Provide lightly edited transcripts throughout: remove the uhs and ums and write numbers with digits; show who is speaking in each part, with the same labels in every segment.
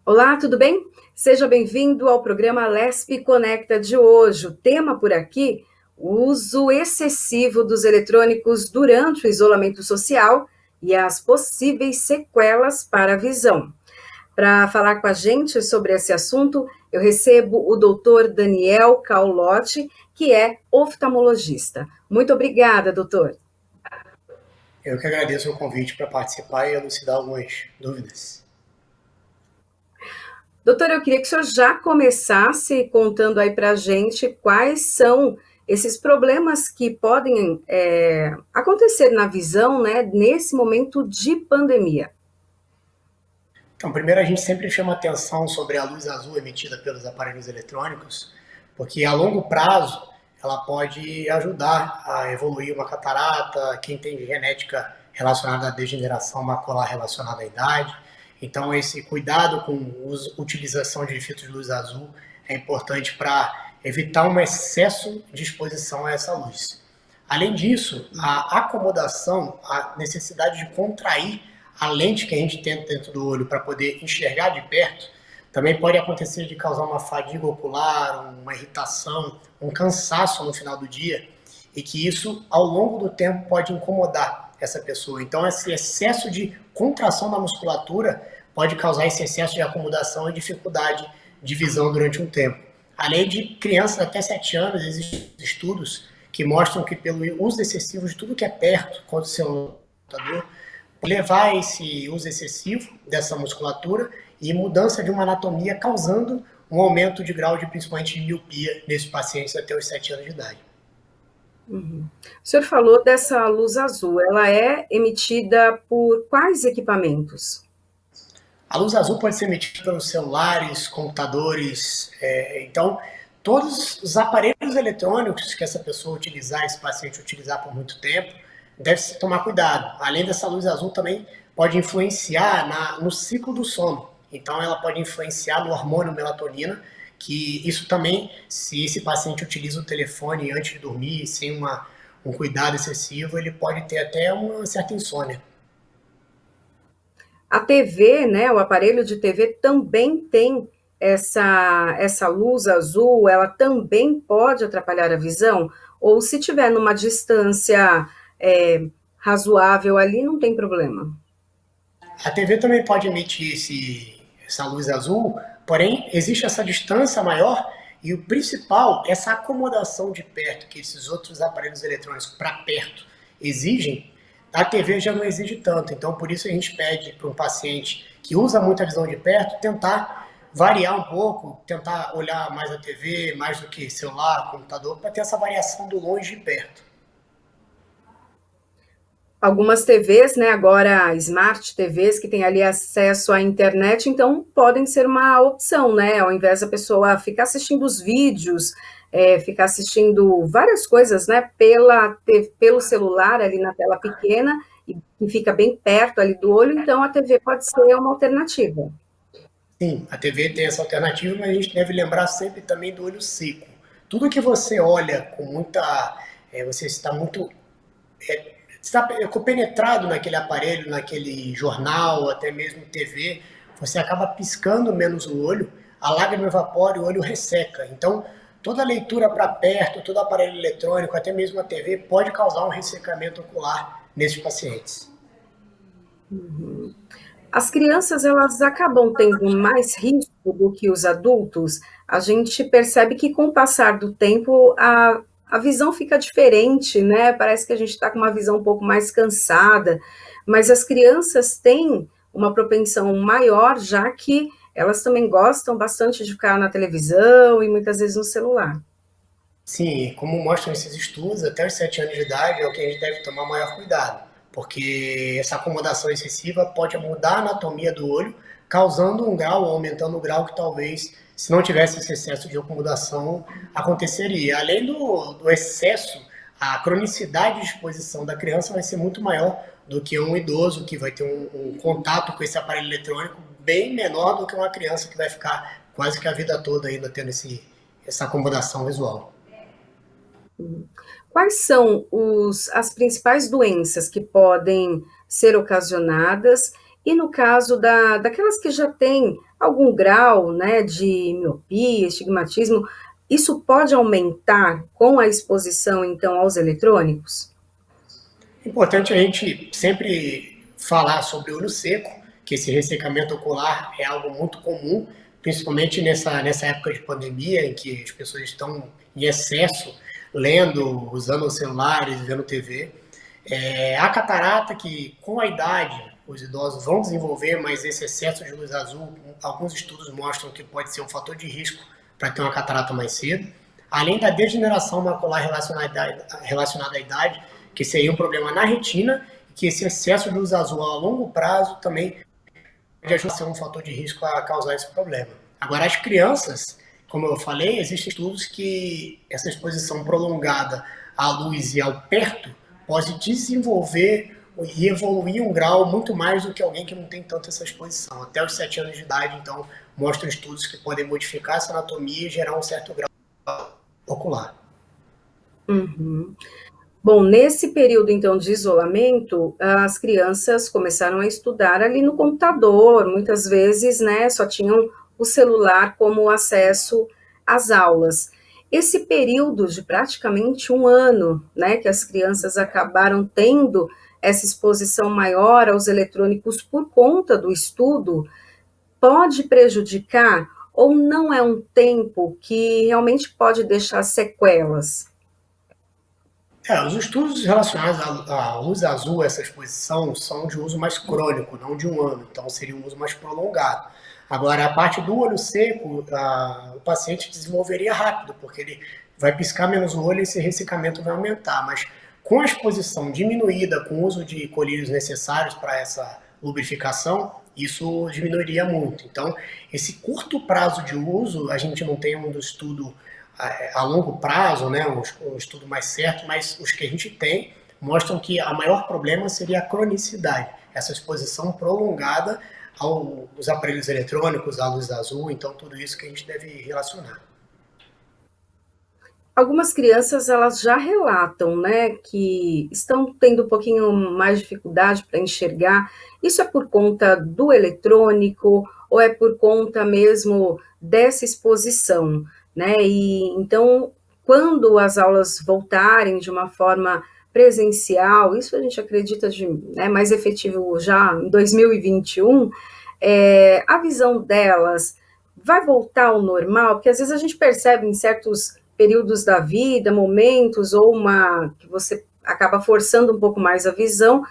Speaker 1: Olá, tudo bem? Seja bem-vindo ao programa Lespe Conecta de hoje. O tema por aqui, o uso excessivo dos eletrônicos durante o isolamento social e as possíveis sequelas para a visão. Para falar com a gente sobre esse assunto, eu recebo o doutor Daniel Caulotti, que é oftalmologista. Muito obrigada, doutor.
Speaker 2: Eu que agradeço o convite para participar e elucidar algumas dúvidas.
Speaker 1: Doutor, eu queria que o senhor já começasse contando aí para a gente quais são esses problemas que podem acontecer na visão, né, nesse momento de pandemia.
Speaker 2: Então, primeiro a gente sempre chama atenção sobre a luz azul emitida pelos aparelhos eletrônicos, porque a longo prazo ela pode ajudar a evoluir uma catarata, quem tem genética relacionada à degeneração macular relacionada à idade. Então, esse cuidado com a utilização de filtros de luz azul é importante para evitar um excesso de exposição a essa luz. Além disso, a acomodação, a necessidade de contrair a lente que a gente tem dentro do olho para poder enxergar de perto, também pode acontecer de causar uma fadiga ocular, uma irritação, um cansaço no final do dia, e que isso, ao longo do tempo, pode incomodar essa pessoa. Então, esse excesso de contração da musculatura pode causar esse excesso de acomodação e dificuldade de visão durante um tempo. Além de crianças até 7 anos, existem estudos que mostram que pelo uso excessivo de tudo que é perto, quanto o seu computador, levar a esse uso excessivo dessa musculatura e mudança de uma anatomia, causando um aumento de grau de, principalmente, de miopia nesses pacientes até os 7 anos de idade.
Speaker 1: Uhum. O senhor falou dessa luz azul, ela é emitida por quais equipamentos?
Speaker 2: A luz azul pode ser emitida pelos celulares, computadores, então todos os aparelhos eletrônicos que essa pessoa utilizar, esse paciente utilizar por muito tempo, deve-se tomar cuidado. Além dessa luz azul, também pode influenciar no ciclo do sono. Então, ela pode influenciar no hormônio melatonina, que isso também, se esse paciente utiliza o telefone antes de dormir, sem um cuidado excessivo, ele pode ter até uma certa insônia.
Speaker 1: A TV, né, o aparelho de TV também tem essa luz azul, ela também pode atrapalhar a visão? Ou se tiver numa distância razoável ali, não tem problema?
Speaker 2: A TV também pode emitir essa luz azul, porém existe essa distância maior e o principal, essa acomodação de perto que esses outros aparelhos eletrônicos para perto exigem, a TV já não exige tanto. Então, por isso a gente pede para um paciente que usa muito a visão de perto tentar variar um pouco, tentar olhar mais a TV, mais do que celular, computador, para ter essa variação do longe e perto.
Speaker 1: Algumas TVs, né, agora Smart TVs, que tem ali acesso à internet, então podem ser uma opção, né, ao invés da pessoa ficar assistindo os vídeos, ficar assistindo várias coisas, né, pelo celular ali na tela pequena, e que fica bem perto ali do olho, então a TV pode ser uma alternativa.
Speaker 2: Sim, a TV tem essa alternativa, mas a gente deve lembrar sempre também do olho seco. Tudo que você olha com muita. Você está muito. Está compenetrado naquele aparelho, naquele jornal, até mesmo TV, você acaba piscando menos o olho, a lágrima evapora e o olho resseca. Então, toda leitura para perto, todo aparelho eletrônico, até mesmo a TV, pode causar um ressecamento ocular nesses pacientes.
Speaker 1: As crianças, elas acabam tendo mais risco do que os adultos. A gente percebe que com o passar do tempo a visão fica diferente, né? Parece que a gente está com uma visão um pouco mais cansada, mas as crianças têm uma propensão maior, já que elas também gostam bastante de ficar na televisão e muitas vezes no celular.
Speaker 2: Sim, como mostram esses estudos, até os 7 anos de idade é o que a gente deve tomar maior cuidado, porque essa acomodação excessiva pode mudar a anatomia do olho, causando um grau, aumentando o grau que talvez, se não tivesse esse excesso de acomodação, aconteceria. Além do excesso, a cronicidade de exposição da criança vai ser muito maior do que um idoso que vai ter um contato com esse aparelho eletrônico bem menor do que uma criança que vai ficar quase que a vida toda ainda tendo essa acomodação visual.
Speaker 1: Quais são as principais doenças que podem ser ocasionadas E no caso daquelas que já têm algum grau, né, de miopia, estigmatismo, isso pode aumentar com a exposição, então, aos eletrônicos?
Speaker 2: É importante a gente sempre falar sobre olho seco, que esse ressecamento ocular é algo muito comum, principalmente nessa época de pandemia, em que as pessoas estão em excesso, lendo, usando os celulares, vendo TV. A catarata, que com a idade os idosos vão desenvolver, mas esse excesso de luz azul, alguns estudos mostram que pode ser um fator de risco para ter uma catarata mais cedo. Além da degeneração macular relacionada à idade, que seria um problema na retina, que esse excesso de luz azul a longo prazo também pode ajudar a ser um fator de risco a causar esse problema. Agora, as crianças, como eu falei, existem estudos que essa exposição prolongada à luz e ao perto pode desenvolver e evoluir um grau muito mais do que alguém que não tem tanto essa exposição. Até os 7 anos de idade, então, mostram estudos que podem modificar essa anatomia e gerar um certo grau ocular.
Speaker 1: Uhum. Bom, nesse período, então, de isolamento, as crianças começaram a estudar ali no computador, muitas vezes, né, só tinham o celular como acesso às aulas. Esse período de praticamente um ano, né, que as crianças acabaram tendo essa exposição maior aos eletrônicos por conta do estudo, pode prejudicar ou não é um tempo que realmente pode deixar sequelas?
Speaker 2: Os estudos relacionados à luz azul, essa exposição, são de uso mais crônico, não de um ano, então seria um uso mais prolongado. Agora, a parte do olho seco, o paciente desenvolveria rápido, porque ele vai piscar menos o olho e esse ressecamento vai aumentar, mas com a exposição diminuída, com o uso de colírios necessários para essa lubrificação, isso diminuiria muito. Então, esse curto prazo de uso, a gente não tem um estudo a longo prazo, né, um estudo mais certo, mas os que a gente tem mostram que o maior problema seria a cronicidade, essa exposição prolongada aos aparelhos eletrônicos, à luz azul, então tudo isso que a gente deve relacionar.
Speaker 1: Algumas crianças elas já relatam, né, que estão tendo um pouquinho mais dificuldade para enxergar. Isso é por conta do eletrônico ou é por conta mesmo dessa exposição, né? E então, quando as aulas voltarem de uma forma presencial, isso a gente acredita de, né, mais efetivo já em 2021, a visão delas vai voltar ao normal, porque às vezes a gente percebe em certos períodos da vida, momentos, ou que você acaba forçando um pouco mais a visão,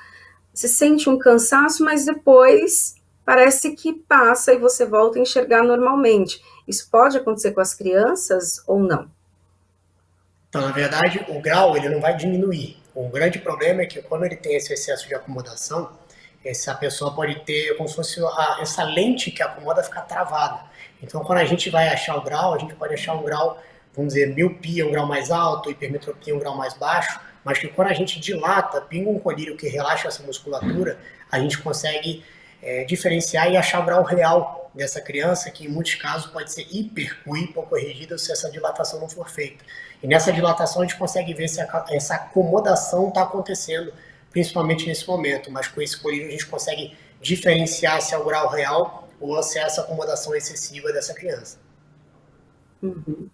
Speaker 1: se sente um cansaço, mas depois parece que passa e você volta a enxergar normalmente. Isso pode acontecer com as crianças ou não?
Speaker 2: Então, na verdade, o grau ele não vai diminuir. O grande problema é que quando ele tem esse excesso de acomodação, essa pessoa pode ter como se fosse essa lente que acomoda ficar travada. Então, quando a gente vai achar o grau, a gente pode achar um grau, vamos dizer, miopia, um grau mais alto, hipermetropia, um grau mais baixo, mas que quando a gente dilata, pinga um colírio que relaxa essa musculatura, a gente consegue diferenciar e achar o grau real dessa criança, que em muitos casos pode ser hiper ou hipocorrigida se essa dilatação não for feita. E nessa dilatação a gente consegue ver se essa acomodação está acontecendo, principalmente nesse momento, mas com esse colírio a gente consegue diferenciar se é o grau real ou se é essa acomodação excessiva dessa criança.
Speaker 1: Uhum.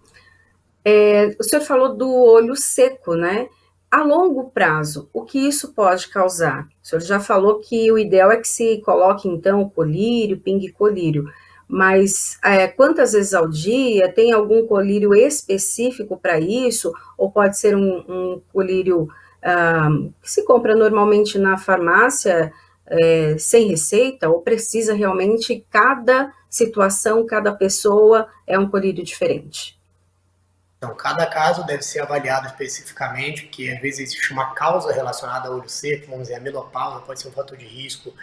Speaker 1: O senhor falou do olho seco, né? A longo prazo, o que isso pode causar? O senhor já falou que o ideal é que se coloque, então, colírio, pingue colírio, mas quantas vezes ao dia? Tem algum colírio específico para isso? Ou pode ser um colírio que se compra normalmente na farmácia, sem receita? Ou precisa realmente, cada situação, cada pessoa é um colírio diferente?
Speaker 2: Então, cada caso deve ser avaliado especificamente, porque às vezes existe uma causa relacionada ao olho seco, vamos dizer, a menopausa pode ser um fator de risco.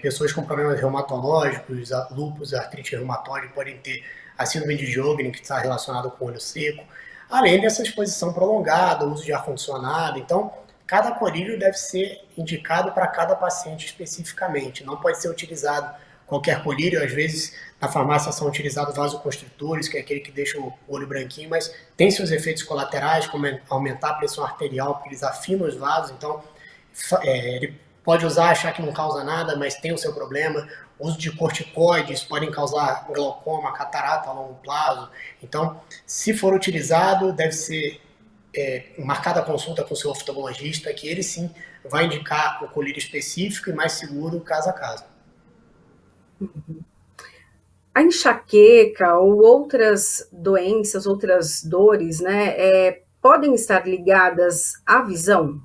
Speaker 2: Pessoas com problemas reumatológicos, lúpus, artrite reumatoide, podem ter a síndrome de Jogren, que está relacionada com o olho seco, além dessa exposição prolongada, uso de ar-condicionado. Então, cada colírio deve ser indicado para cada paciente especificamente, não pode ser utilizado qualquer colírio. Às vezes na farmácia são utilizados vasoconstritores, que é aquele que deixa o olho branquinho, mas tem seus efeitos colaterais, como aumentar a pressão arterial, porque eles afinam os vasos, então ele pode usar, achar que não causa nada, mas tem o seu problema. O uso de corticoides podem causar glaucoma, catarata a longo prazo. Então, se for utilizado, deve ser marcada a consulta com o seu oftalmologista, que ele sim vai indicar o colírio específico e mais seguro caso a caso.
Speaker 1: A enxaqueca ou outras doenças, outras dores, né, podem estar ligadas à visão?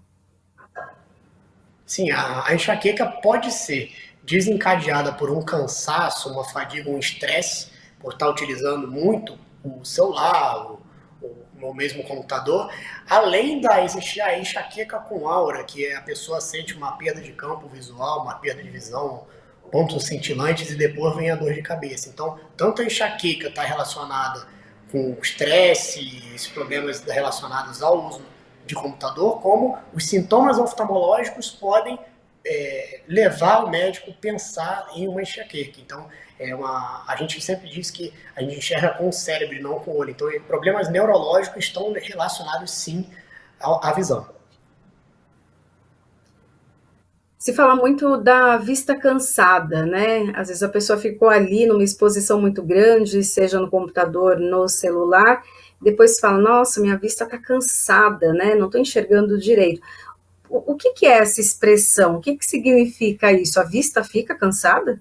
Speaker 2: Sim, a enxaqueca pode ser desencadeada por um cansaço, uma fadiga, um estresse, por estar utilizando muito o celular, o mesmo computador, além da existir a enxaqueca com aura, que é a pessoa sente uma perda de campo visual, uma perda de visão, pontos cintilantes e depois vem a dor de cabeça. Então, tanto a enxaqueca está relacionada com estresse, esses problemas relacionados ao uso de computador, como os sintomas oftalmológicos podem levar o médico a pensar em uma enxaqueca. Então, a gente sempre diz que a gente enxerga com o cérebro e não com o olho. Então, problemas neurológicos estão relacionados, sim, à visão.
Speaker 1: Se fala muito da vista cansada, né? Às vezes a pessoa ficou ali numa exposição muito grande, seja no computador, no celular, depois fala, nossa, minha vista está cansada, né? Não estou enxergando direito. O que é essa expressão? O que significa isso? A vista fica cansada?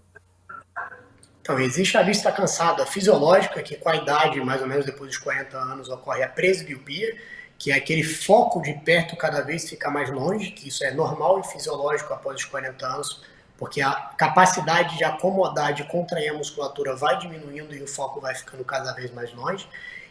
Speaker 2: Então, existe a vista cansada fisiológica, que com a idade, mais ou menos depois dos 40 anos, ocorre a presbiopia, que é aquele foco de perto cada vez fica mais longe, que isso é normal e fisiológico após os 40 anos, porque a capacidade de acomodar, de contrair a musculatura vai diminuindo e o foco vai ficando cada vez mais longe.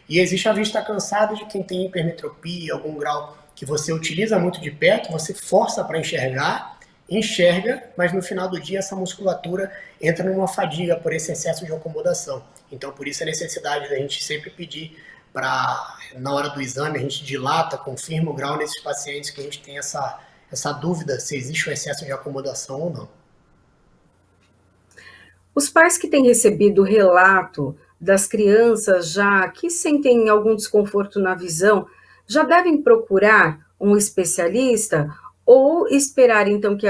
Speaker 2: E existe a vista cansada de quem tem hipermetropia, algum grau que você utiliza muito de perto, você força para enxergar, enxerga, mas no final do dia essa musculatura entra numa fadiga por esse excesso de acomodação. Então, por isso a necessidade da gente sempre pedir para, na hora do exame, a gente dilata, confirma o grau nesses pacientes que a gente tem essa dúvida se existe um excesso de acomodação ou não.
Speaker 1: Os pais que têm recebido o relato das crianças já que sentem algum desconforto na visão, já devem procurar um especialista ou esperar então que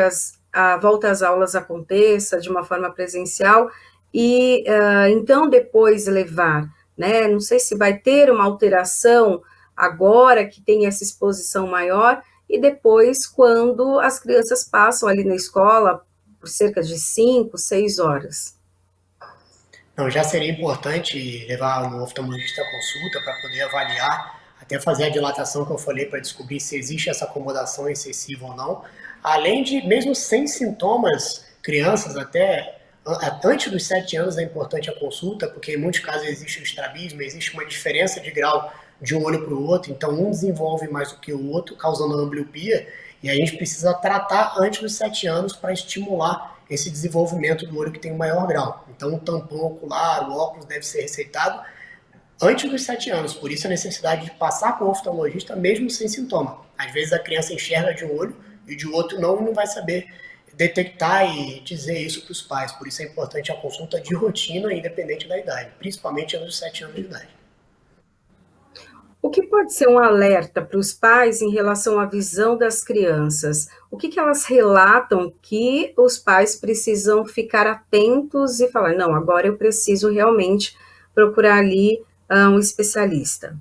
Speaker 1: a volta às aulas aconteça de uma forma presencial e então depois levar, né? Não sei se vai ter uma alteração agora que tem essa exposição maior e depois quando as crianças passam ali na escola por cerca de 5, 6 horas.
Speaker 2: Não, já seria importante levar no oftalmologista a consulta para poder avaliar, até fazer a dilatação que eu falei para descobrir se existe essa acomodação excessiva ou não. Além de, mesmo sem sintomas, crianças até antes dos 7 anos é importante a consulta, porque em muitos casos existe o estrabismo, existe uma diferença de grau de um olho para o outro, então um desenvolve mais do que o outro, causando ambliopia, e a gente precisa tratar antes dos 7 anos para estimular esse desenvolvimento do olho que tem o maior grau. Então, o tampão ocular, o óculos deve ser receitado antes dos 7 anos. Por isso, a necessidade de passar com o oftalmologista mesmo sem sintoma. Às vezes, a criança enxerga de um olho e de outro não vai saber detectar e dizer isso para os pais. Por isso, é importante a consulta de rotina, independente da idade, principalmente antes dos 7 anos de idade.
Speaker 1: O que pode ser um alerta para os pais em relação à visão das crianças? O que elas relatam que os pais precisam ficar atentos e falar, não, agora eu preciso realmente procurar ali um especialista?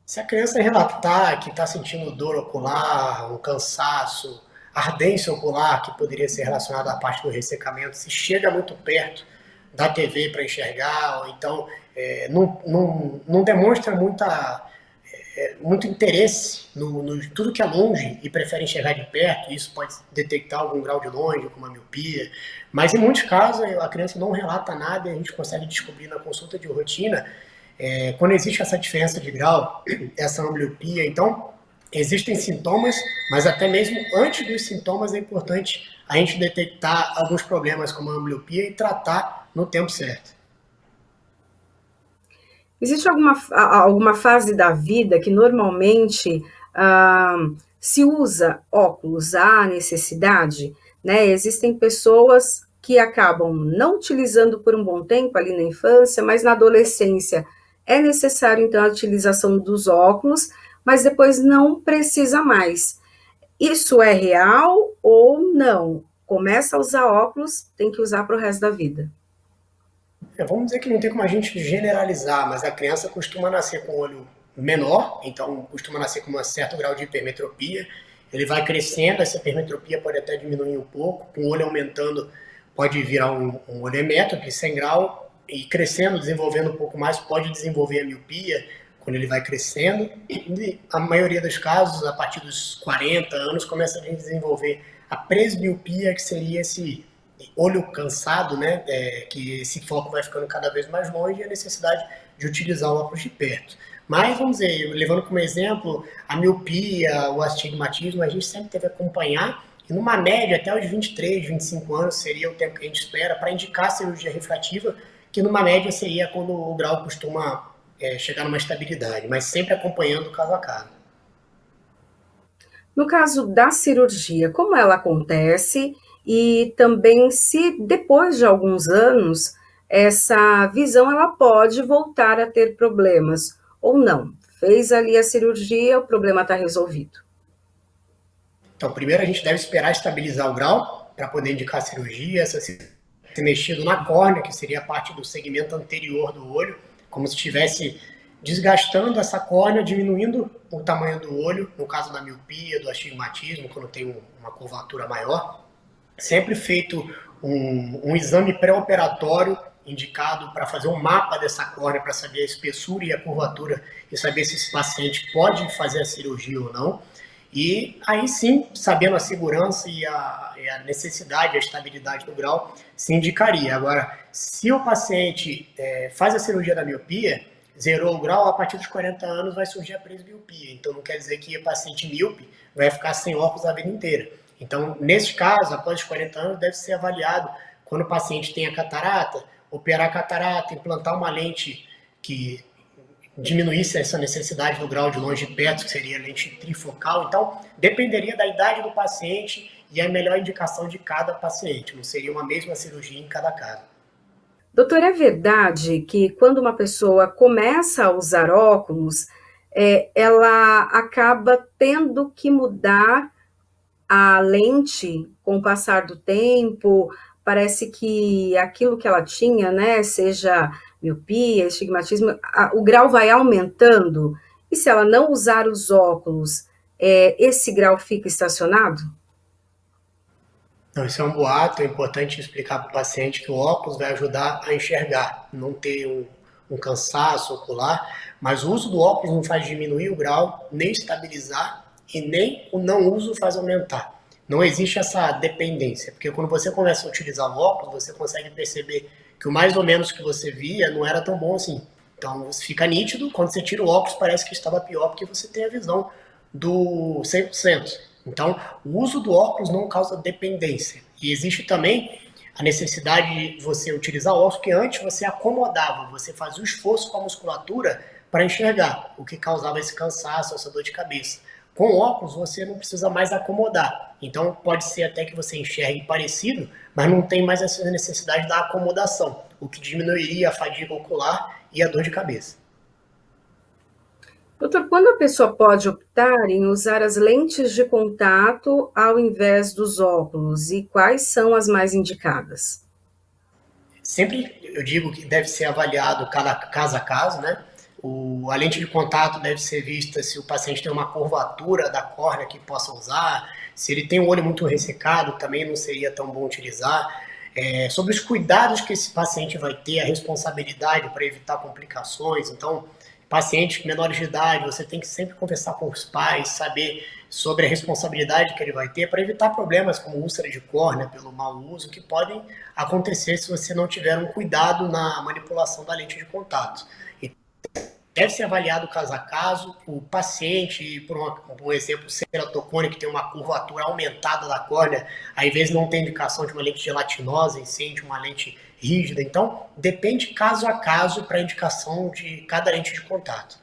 Speaker 2: Se a criança relatar que está sentindo dor ocular, um cansaço, ardência ocular, que poderia ser relacionada à parte do ressecamento, se chega muito perto da TV para enxergar, ou então não demonstra muito interesse no tudo que é longe e prefere enxergar de perto, isso pode detectar algum grau de longe, como a miopia, mas em muitos casos a criança não relata nada e a gente consegue descobrir na consulta de rotina quando existe essa diferença de grau, essa ambliopia. Então, existem sintomas, mas até mesmo antes dos sintomas é importante a gente detectar alguns problemas como a ambliopia e tratar no tempo certo.
Speaker 1: Existe alguma fase da vida que normalmente se usa óculos à necessidade? Né? Existem pessoas que acabam não utilizando por um bom tempo ali na infância, mas na adolescência é necessário então a utilização dos óculos, mas depois não precisa mais. Isso é real ou não? Começa a usar óculos, tem que usar para o resto da vida.
Speaker 2: Vamos dizer que não tem como a gente generalizar, mas a criança costuma nascer com o olho menor, então costuma nascer com um certo grau de hipermetropia. Ele vai crescendo, essa hipermetropia pode até diminuir um pouco, com o olho aumentando pode virar um olho emétrope, 100 grau, e crescendo, desenvolvendo um pouco mais, pode desenvolver a miopia quando ele vai crescendo. E a maioria dos casos, a partir dos 40 anos, começa a desenvolver a presbiopia, que seria esse olho cansado, né, que esse foco vai ficando cada vez mais longe e a necessidade de utilizar o óculos de perto. Mas, vamos dizer, levando como exemplo a miopia, o astigmatismo, a gente sempre teve que acompanhar e numa média, até os 23, 25 anos seria o tempo que a gente espera para indicar a cirurgia refrativa, que numa média seria quando o grau costuma chegar numa estabilidade, mas sempre acompanhando caso a caso.
Speaker 1: No caso da cirurgia, como ela acontece e também se depois de alguns anos essa visão ela pode voltar a ter problemas ou não. Fez ali a cirurgia, o problema está resolvido.
Speaker 2: Então, primeiro a gente deve esperar estabilizar o grau para poder indicar a cirurgia, essa ter mexido na córnea, que seria a parte do segmento anterior do olho, como se estivesse desgastando essa córnea, diminuindo o tamanho do olho, no caso da miopia, do astigmatismo, quando tem uma curvatura maior. Sempre feito um exame pré-operatório indicado para fazer um mapa dessa córnea, para saber a espessura e a curvatura e saber se esse paciente pode fazer a cirurgia ou não. E aí sim, sabendo a segurança e a necessidade, a estabilidade do grau, se indicaria. Agora, se o paciente faz a cirurgia da miopia, zerou o grau, a partir dos 40 anos vai surgir a presbiopia. Então não quer dizer que o paciente míope vai ficar sem óculos a vida inteira. Então, nesse caso, após os 40 anos, deve ser avaliado quando o paciente tem a catarata, operar a catarata, implantar uma lente que diminuísse essa necessidade do grau de longe e perto, que seria a lente trifocal. Então, dependeria da idade do paciente e a melhor indicação de cada paciente. Não seria uma mesma cirurgia em cada caso.
Speaker 1: Doutor, é verdade que quando uma pessoa começa a usar óculos, ela acaba tendo que mudar a lente com o passar do tempo? Parece que aquilo que ela tinha, né, seja miopia, estigmatismo, o grau vai aumentando. E se ela não usar os óculos, esse grau fica estacionado?
Speaker 2: Não, isso é um boato, é importante explicar para o paciente que o óculos vai ajudar a enxergar, não ter um cansaço ocular, mas o uso do óculos não faz diminuir o grau, nem estabilizar, e nem o não uso faz aumentar. Não existe essa dependência, porque quando você começa a utilizar o óculos, você consegue perceber que o mais ou menos que você via não era tão bom assim. Então fica nítido, quando você tira o óculos parece que estava pior, porque você tem a visão do 100%. Então, o uso do óculos não causa dependência. E existe também a necessidade de você utilizar o óculos, que antes você acomodava, você fazia o esforço com a musculatura para enxergar, o que causava esse cansaço, essa dor de cabeça. Com o óculos, você não precisa mais acomodar. Então, pode ser até que você enxergue parecido, mas não tem mais essa necessidade da acomodação, o que diminuiria a fadiga ocular e a dor de cabeça.
Speaker 1: Doutor, quando a pessoa pode optar em usar as lentes de contato ao invés dos óculos e quais são as mais indicadas?
Speaker 2: Sempre eu digo que deve ser avaliado cada caso a caso, né? A lente de contato deve ser vista se o paciente tem uma curvatura da córnea que possa usar, se ele tem um olho muito ressecado, também não seria tão bom utilizar. Sobre os cuidados que esse paciente vai ter, a responsabilidade para evitar complicações. Então, pacientes menores de idade, você tem que sempre conversar com os pais, saber sobre a responsabilidade que ele vai ter para evitar problemas como úlcera de córnea pelo mau uso, que podem acontecer se você não tiver um cuidado na manipulação da lente de contato. Deve ser avaliado caso a caso, o paciente, por um exemplo, ceratocone, que tem uma curvatura aumentada da córnea, às vezes não tem indicação de uma lente gelatinosa, e sim de uma lente rígida. Então, depende caso a caso para a indicação de cada lente de contato.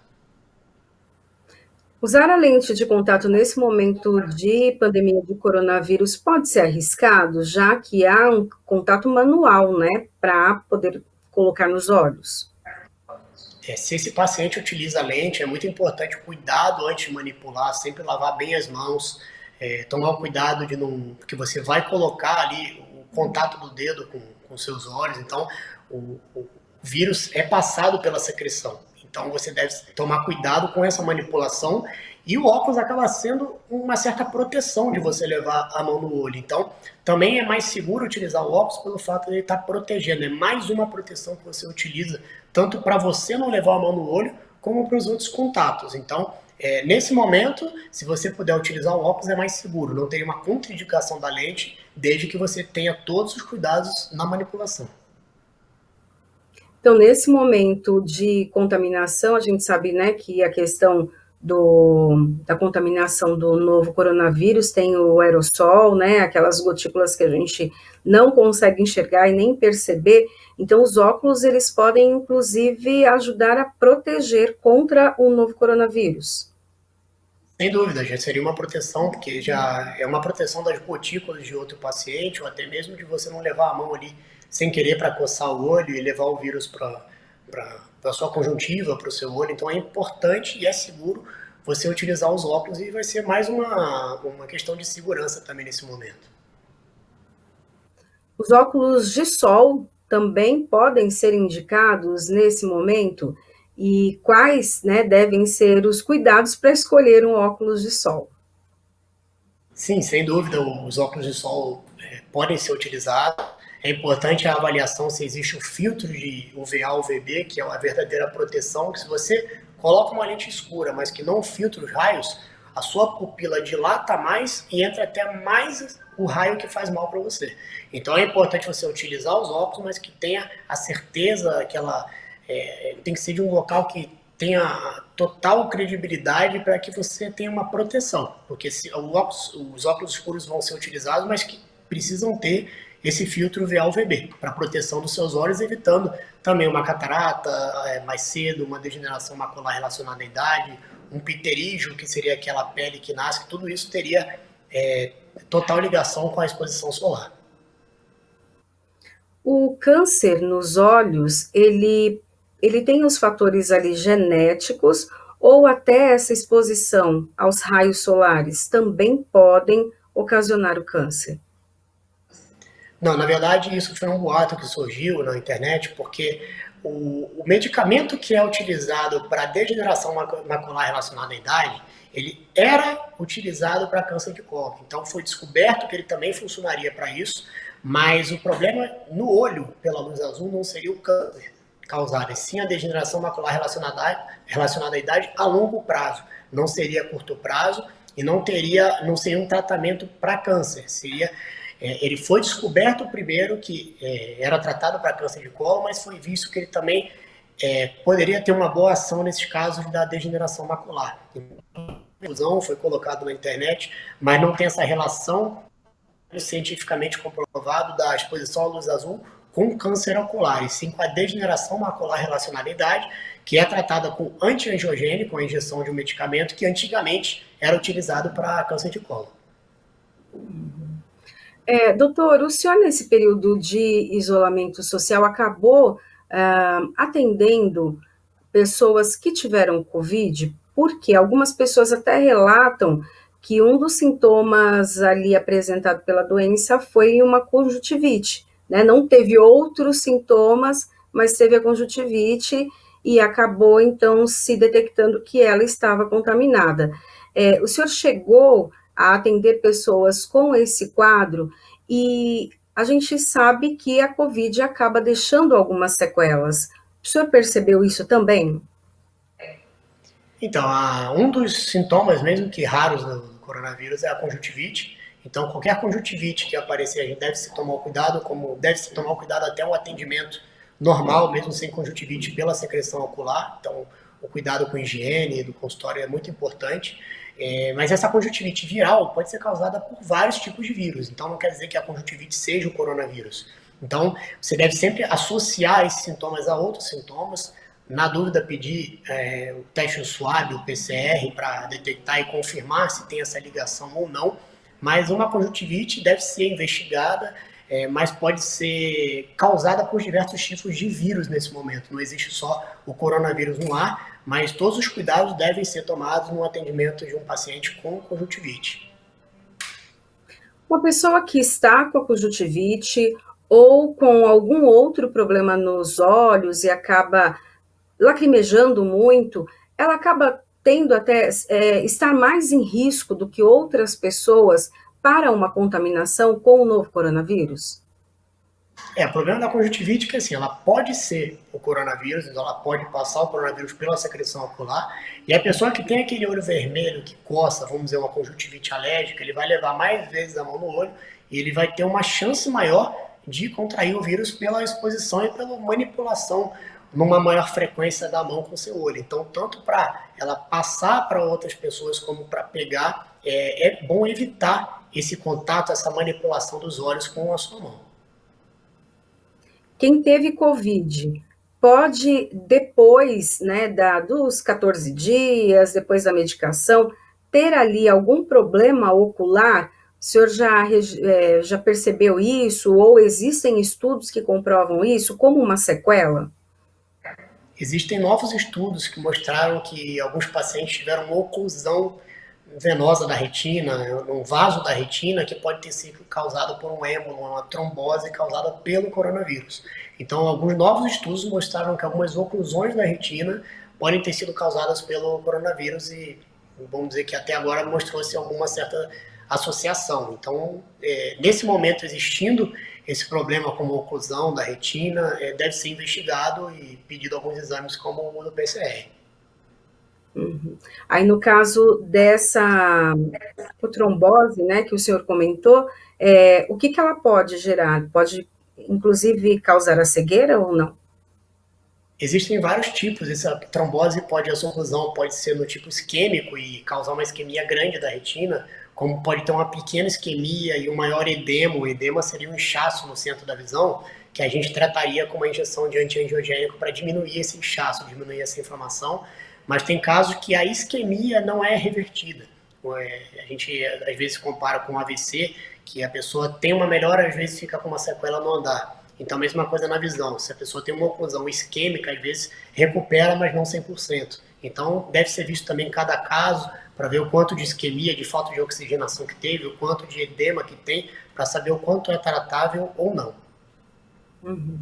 Speaker 1: Usar a lente de contato nesse momento de pandemia de coronavírus pode ser arriscado, já que há um contato manual, né, para poder colocar nos olhos.
Speaker 2: Se esse paciente utiliza lente, é muito importante o cuidado antes de manipular, sempre lavar bem as mãos, tomar o cuidado de não, porque você vai colocar ali o contato do dedo com seus olhos, então o vírus é passado pela secreção. Então você deve tomar cuidado com essa manipulação e o óculos acaba sendo uma certa proteção de você levar a mão no olho. Então também é mais seguro utilizar o óculos pelo fato de ele estar protegendo. É mais uma proteção que você utiliza tanto para você não levar a mão no olho como para os outros contatos. Então nesse momento, se você puder utilizar o óculos, é mais seguro. Não teria uma contraindicação da lente, desde que você tenha todos os cuidados na manipulação.
Speaker 1: Então, nesse momento de contaminação, a gente sabe, né, que a questão da contaminação do novo coronavírus tem o aerossol, né, aquelas gotículas que a gente não consegue enxergar e nem perceber. Então, os óculos, eles podem, inclusive, ajudar a proteger contra o novo coronavírus.
Speaker 2: Sem dúvida, já seria uma proteção, porque já é uma proteção das gotículas de outro paciente, ou até mesmo de você não levar a mão ali sem querer para coçar o olho e levar o vírus para a sua conjuntiva, para o seu olho. Então é importante e é seguro você utilizar os óculos e vai ser mais uma questão de segurança também nesse momento.
Speaker 1: Os óculos de sol também podem ser indicados nesse momento? E quais, né, devem ser os cuidados para escolher um óculos de sol?
Speaker 2: Sim, sem dúvida, os óculos de sol podem ser utilizados. É importante a avaliação se existe o filtro de UVA, UVB, que é a verdadeira proteção, que se você coloca uma lente escura, mas que não filtra os raios, a sua pupila dilata mais e entra até mais o raio que faz mal para você. Então é importante você utilizar os óculos, mas que tenha a certeza que ela tem que ser de um local que tenha total credibilidade para que você tenha uma proteção. Porque os óculos escuros vão ser utilizados, mas que precisam ter esse filtro VA-UVB para proteção dos seus olhos, evitando também uma catarata mais cedo, uma degeneração macular relacionada à idade, um pterígio, que seria aquela pele que nasce, que tudo isso teria total ligação com a exposição solar.
Speaker 1: O câncer nos olhos, ele tem os fatores ali genéticos ou até essa exposição aos raios solares também podem ocasionar o câncer?
Speaker 2: Não, na verdade, isso foi um boato que surgiu na internet, porque o medicamento que é utilizado para degeneração macular relacionada à idade, ele era utilizado para câncer de colo. Então, foi descoberto que ele também funcionaria para isso, mas o problema no olho, pela luz azul, não seria o câncer causado, e sim a degeneração macular relacionada à idade a longo prazo. Não seria a curto prazo e não seria um tratamento para câncer, ele foi descoberto primeiro que era tratado para câncer de colo, mas foi visto que ele também poderia ter uma boa ação nesses casos da degeneração macular. Então, foi colocado na internet, mas não tem essa relação cientificamente comprovado da exposição à luz azul com câncer ocular, e sim com a degeneração macular relacionada à idade, que é tratada com antiangiogênico, com a injeção de um medicamento que antigamente era utilizado para câncer de colo.
Speaker 1: Doutor, o senhor nesse período de isolamento social acabou atendendo pessoas que tiveram Covid, porque algumas pessoas até relatam que um dos sintomas ali apresentado pela doença foi uma conjuntivite, né? Não teve outros sintomas, mas teve a conjuntivite e acabou então se detectando que ela estava contaminada. O senhor chegou a atender pessoas com esse quadro, e a gente sabe que a Covid acaba deixando algumas sequelas. O senhor percebeu isso também?
Speaker 2: Então, um dos sintomas, mesmo que raros do coronavírus, é a conjuntivite. Então, qualquer conjuntivite que aparecer, a gente deve se tomar cuidado, como deve se tomar cuidado até o atendimento normal, mesmo sem conjuntivite, pela secreção ocular. Então, o cuidado com higiene do consultório é muito importante. Mas essa conjuntivite viral pode ser causada por vários tipos de vírus. Então, não quer dizer que a conjuntivite seja o coronavírus. Então, você deve sempre associar esses sintomas a outros sintomas. Na dúvida, pedir o teste SWAB, o PCR, para detectar e confirmar se tem essa ligação ou não. Mas uma conjuntivite deve ser investigada, mas pode ser causada por diversos tipos de vírus nesse momento. Não existe só o coronavírus no ar, mas todos os cuidados devem ser tomados no atendimento de um paciente com conjuntivite.
Speaker 1: Uma pessoa que está com a conjuntivite ou com algum outro problema nos olhos e acaba lacrimejando muito, ela acaba tendo até estar mais em risco do que outras pessoas para uma contaminação com o novo coronavírus?
Speaker 2: O problema da conjuntivite é que assim, ela pode ser o coronavírus, então ela pode passar o coronavírus pela secreção ocular, e a pessoa que tem aquele olho vermelho, que coça, vamos dizer, uma conjuntivite alérgica, ele vai levar mais vezes a mão no olho e ele vai ter uma chance maior de contrair o vírus pela exposição e pela manipulação numa maior frequência da mão com seu olho. Então, tanto para ela passar para outras pessoas como para pegar, é bom evitar esse contato, essa manipulação dos olhos com a sua mão.
Speaker 1: Quem teve Covid pode, depois, né, dos 14 dias, depois da medicação, ter ali algum problema ocular? O senhor já percebeu isso? Ou existem estudos que comprovam isso como uma sequela?
Speaker 2: Existem novos estudos que mostraram que alguns pacientes tiveram uma oclusão venosa da retina, um vaso da retina que pode ter sido causado por um êmbolo, uma trombose causada pelo coronavírus. Então, alguns novos estudos mostraram que algumas oclusões da retina podem ter sido causadas pelo coronavírus e vamos dizer que até agora mostrou-se alguma certa associação. Então, nesse momento existindo esse problema como oclusão da retina, deve ser investigado e pedido alguns exames como o do PCR.
Speaker 1: Uhum. Aí, no caso dessa trombose, né, que o senhor comentou, o que ela pode gerar? Pode, inclusive, causar a cegueira ou não?
Speaker 2: Existem vários tipos. Essa trombose pode, essa oclusão pode ser no tipo isquêmico e causar uma isquemia grande da retina, como pode ter uma pequena isquemia e um maior edema. O edema seria um inchaço no centro da visão, que a gente trataria com uma injeção de antiangiogênico para diminuir esse inchaço, diminuir essa inflamação. Mas tem casos que a isquemia não é revertida. A gente às vezes compara com o AVC, que a pessoa tem uma melhora, às vezes fica com uma sequela no andar. Então, a mesma coisa na visão. Se a pessoa tem uma oclusão isquêmica, às vezes recupera, mas não 100%. Então, deve ser visto também cada caso para ver o quanto de isquemia, de falta de oxigenação que teve, o quanto de edema que tem, para saber o quanto é tratável ou não.
Speaker 1: Uhum.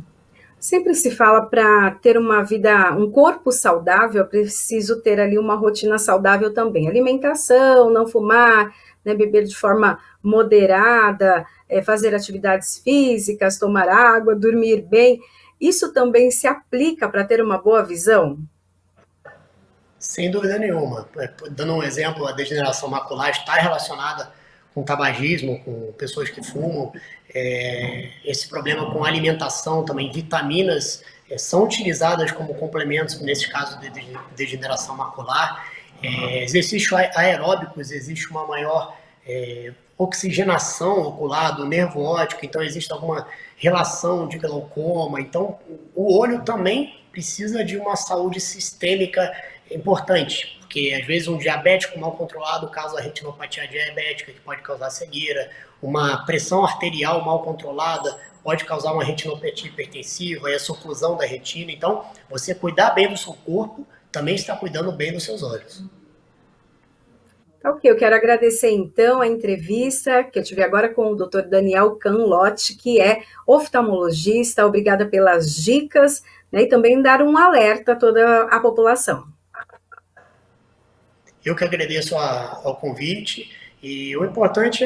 Speaker 1: Sempre se fala para ter uma vida, um corpo saudável, é preciso ter ali uma rotina saudável também. Alimentação, não fumar, né, beber de forma moderada, fazer atividades físicas, tomar água, dormir bem. Isso também se aplica para ter uma boa visão?
Speaker 2: Sem dúvida nenhuma. Dando um exemplo, a degeneração macular está relacionada com tabagismo, com pessoas que fumam. Esse problema com alimentação também, vitaminas são utilizadas como complementos nesse caso de degeneração macular. Exercícios aeróbicos, existe uma maior oxigenação ocular do nervo óptico, então existe alguma relação de glaucoma. Então, o olho também precisa de uma saúde sistêmica importante, porque às vezes um diabético mal controlado causa retinopatia diabética, que pode causar cegueira, uma pressão arterial mal controlada pode causar uma retinopatia hipertensiva e essa oclusão da retina. Então, você cuidar bem do seu corpo também está cuidando bem dos seus olhos.
Speaker 1: Ok, eu quero agradecer então a entrevista que eu tive agora com o Dr. Daniel Canlotti, que é oftalmologista. Obrigada pelas dicas, né, e também dar um alerta a toda a população.
Speaker 2: Eu que agradeço ao convite e o importante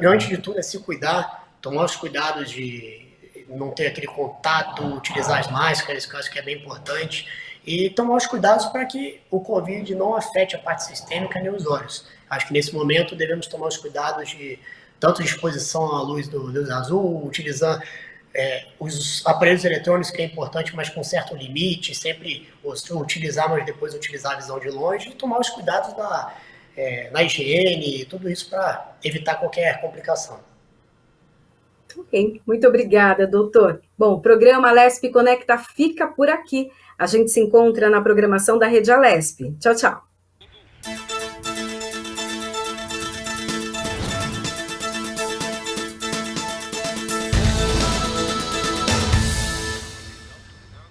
Speaker 2: antes de tudo, é se cuidar, tomar os cuidados de não ter aquele contato, utilizar as máscaras, que eu acho que é bem importante, e tomar os cuidados para que o Covid não afete a parte sistêmica nem os olhos. Acho que nesse momento devemos tomar os cuidados de tanto de exposição à luz do luz azul, utilizar os aparelhos eletrônicos, que é importante, mas com certo limite, sempre utilizar, mas depois utilizar a visão de longe, e tomar os cuidados na higiene, tudo isso para evitar qualquer complicação.
Speaker 1: Ok, muito obrigada, doutor. Bom, o programa Alesp Conecta fica por aqui. A gente se encontra na programação da Rede Alesp. Tchau, tchau.